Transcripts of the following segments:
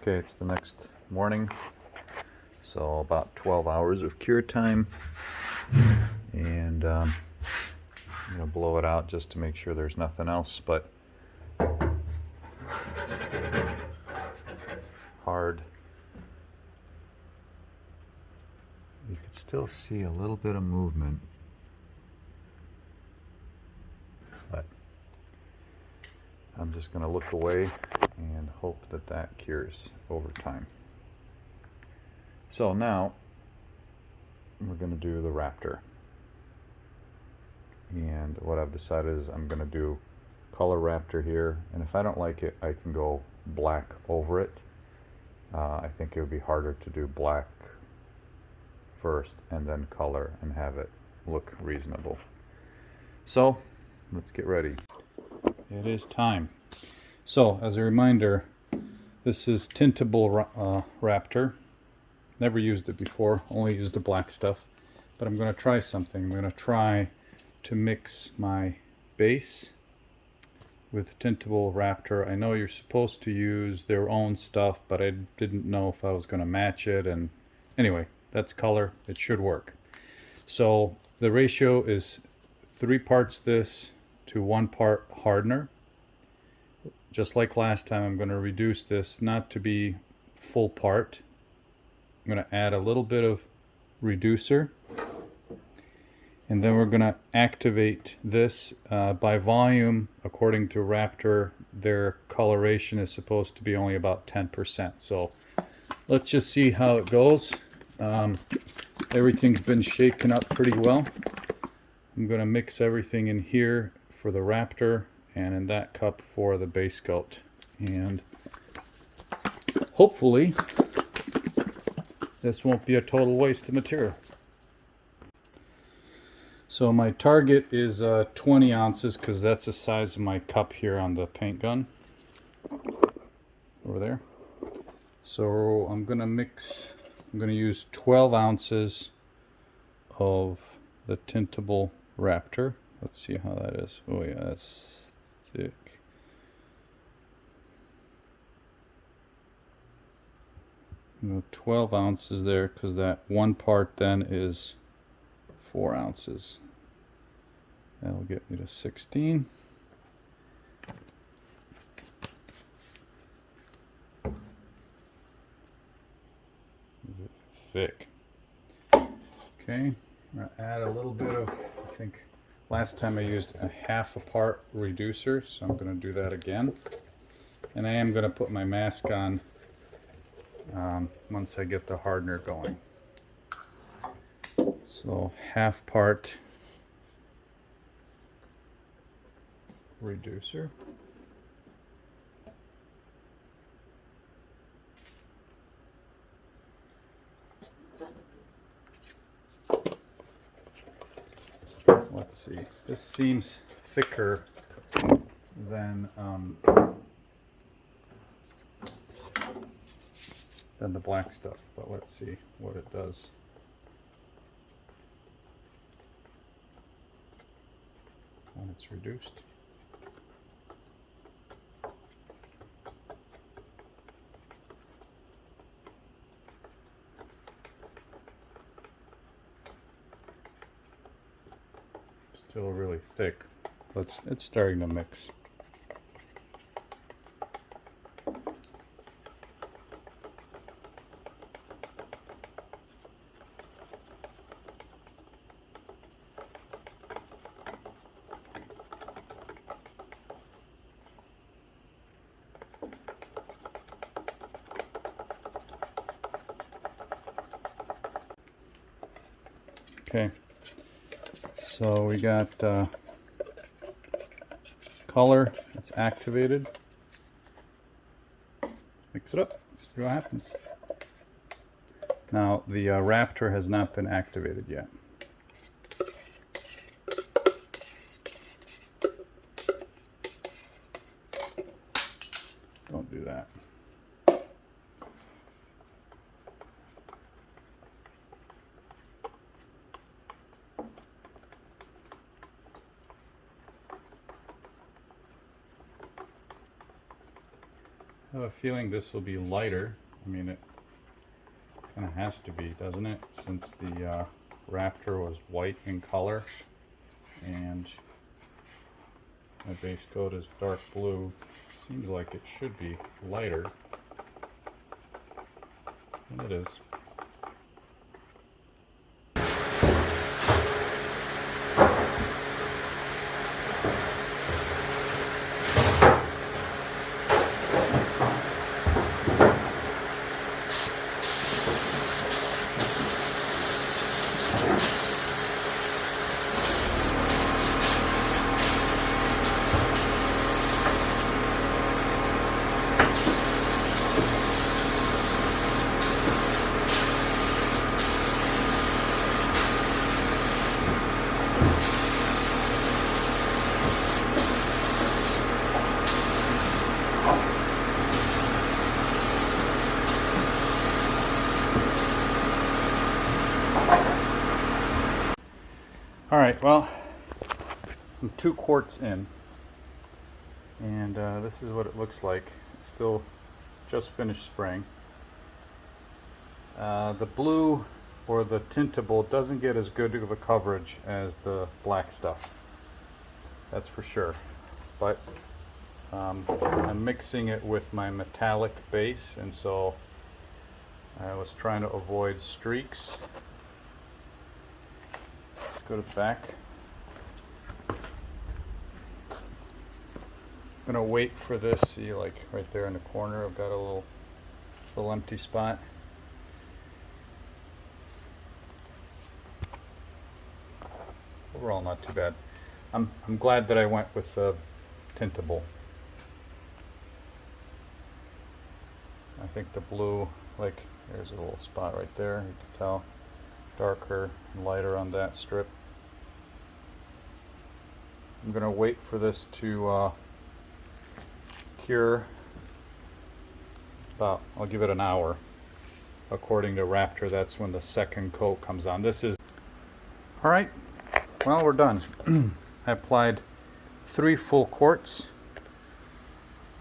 Okay, it's the next morning, so about 12 hours of cure time, and I'm gonna blow it out just to make sure there's nothing else but hard. You can still see a little bit of movement, but I'm just gonna look away and hope that that cures over time. So now we're going to do the Raptor, and what I've decided is I'm going to do color Raptor here, and if I don't like it I can go black over it. I think it would be harder to do black first and then color and have it look reasonable. So let's get ready. It is time. So as a reminder, this is Tintable Raptor. Never used it before, only used the black stuff. But I'm going to try something. I'm going to try to mix my base with Tintable Raptor. I know you're supposed to use their own stuff, but I didn't know if I was going to match it. And anyway, that's color. It should work. So the ratio is 3 parts this to 1 part hardener. Just like last time, I'm going to reduce this not to be full part. I'm going to add a little bit of reducer, and then we're going to activate this by volume. According to Raptor, their coloration is supposed to be only about 10%. So let's just see how it goes. Everything's been shaken up pretty well. I'm going to mix everything in here for the Raptor and in that cup for the base coat, and hopefully this won't be a total waste of material. So my target is 20 ounces because that's the size of my cup here on the paint gun over there. So I'm going to use 12 ounces of the Tintable Raptor. Let's see how that is. Oh yeah, that's thick. You know, 12 ounces there, because that 1 part then is 4 ounces. That'll get me to 16. Thick. Okay, I'm going to add a little bit of, I think last time I used a 1/2 part reducer, so I'm going to do that again. And I am going to put my mask on once I get the hardener going. So 1/2 part reducer. Let's see, this seems thicker than the black stuff, but let's see what it does. When it's reduced. Still really thick, but it's starting to mix. Okay, so we got color, it's activated. Mix it up, see what happens. Now the Raptor has not been activated yet. Don't do that. I have a feeling this will be lighter. I mean, it kind of has to be, doesn't it? Since the Raptor was white in color and my base coat is dark blue. Seems like it should be lighter. And it is. Alright, well, I'm 2 quarts in, and this is what it looks like. It's still just finished spraying. The blue or the tintable doesn't get as good of a coverage as the black stuff, that's for sure. But I'm mixing it with my metallic base, and so I was trying to avoid streaks. Go to the back. I'm gonna wait for this. See, like right there in the corner, I've got a little empty spot. Overall, not too bad. I'm glad that I went with the tintable. I think the blue, like there's a little spot right there. You can tell. Darker and lighter on that strip. I'm going to wait for this to cure. About, I'll give it an hour. According to Raptor, that's when the second coat comes on. This is alright. Well, we're done. I applied 3 full quarts.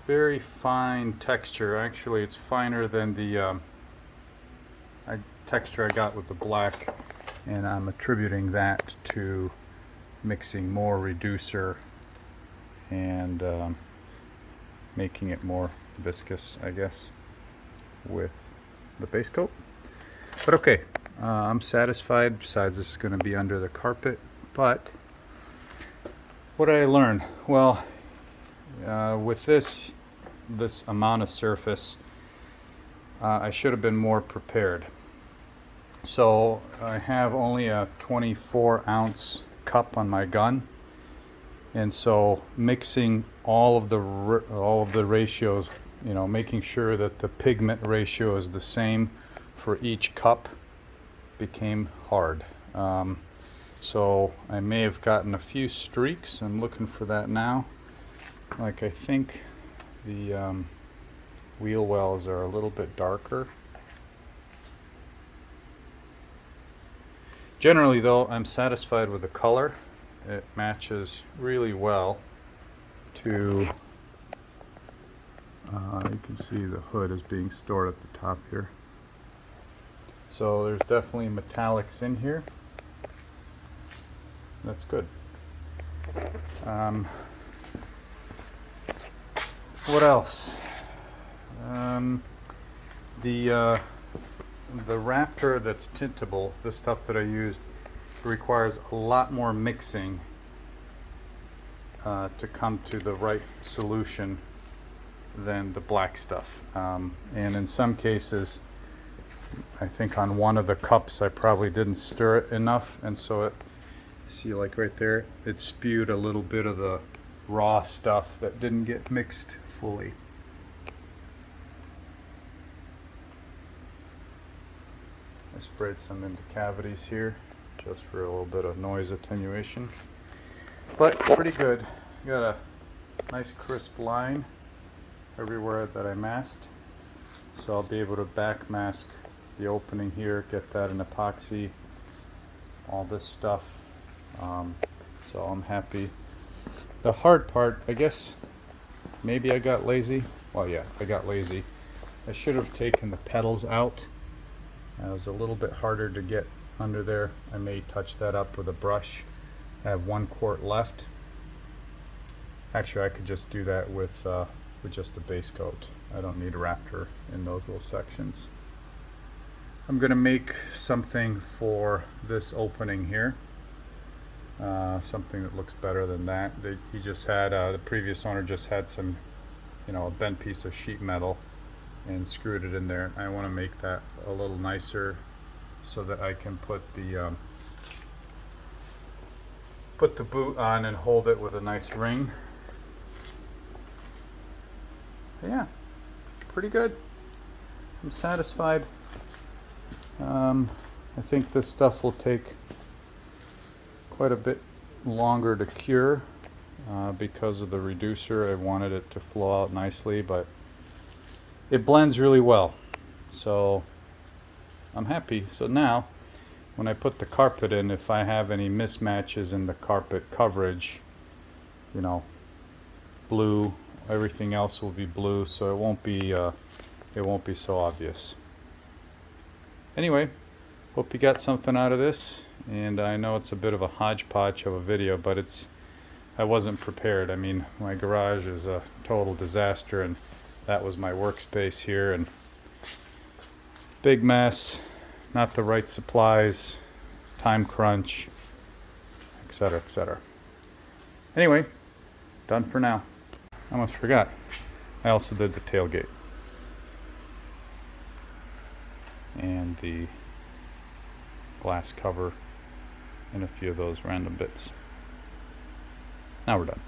Very fine texture. Actually, it's finer than the texture I got with the black, and I'm attributing that to mixing more reducer and making it more viscous, I guess, with the base coat. But okay, I'm satisfied. Besides, this is going to be under the carpet. But what did I learn? Well, with this amount of surface, I should have been more prepared. So I have only a 24-ounce cup on my gun, and so mixing all of the ratios, you know, making sure that the pigment ratio is the same for each cup, became hard. So I may have gotten a few streaks. I'm looking for that now. Like, I think the wheel wells are a little bit darker. Generally though, I'm satisfied with the color. It matches really well to, you can see the hood is being stored at the top here. So there's definitely metallics in here. That's good. What else? The Raptor that's tintable, the stuff that I used, requires a lot more mixing to come to the right solution than the black stuff. And in some cases, I think on one of the cups I probably didn't stir it enough, and so it, see, like right there, it spewed a little bit of the raw stuff that didn't get mixed fully. I sprayed some into cavities here just for a little bit of noise attenuation, but pretty good. Got a nice crisp line everywhere that I masked, so I'll be able to back mask the opening here, get that in epoxy, all this stuff. So I'm happy. The hard part, I guess, maybe I got lazy. well, yeah, I got lazy. I should have taken the pedals out. It was a little bit harder to get under there. I may touch that up with a brush. I have 1 quart left. Actually, I could just do that with just the base coat. I don't need a Raptor in those little sections. I'm going to make something for this opening here. Something that looks better than that. He just had, the previous owner just had some, a bent piece of sheet metal and screwed it in there. I want to make that a little nicer so that I can put the boot on and hold it with a nice ring. But yeah, pretty good. I'm satisfied. I think this stuff will take quite a bit longer to cure because of the reducer. I wanted it to flow out nicely, but it blends really well, so I'm happy. So now when I put the carpet in, if I have any mismatches in the carpet coverage, blue, everything else will be blue, so it won't be so obvious. Anyway, hope you got something out of this, and I know it's a bit of a hodgepodge of a video, but I wasn't prepared. I mean, my garage is a total disaster, and that was my workspace here, and big mess, not the right supplies, time crunch, etc., etc. Anyway, done for now. I almost forgot, I also did the tailgate and the glass cover and a few of those random bits. Now we're done.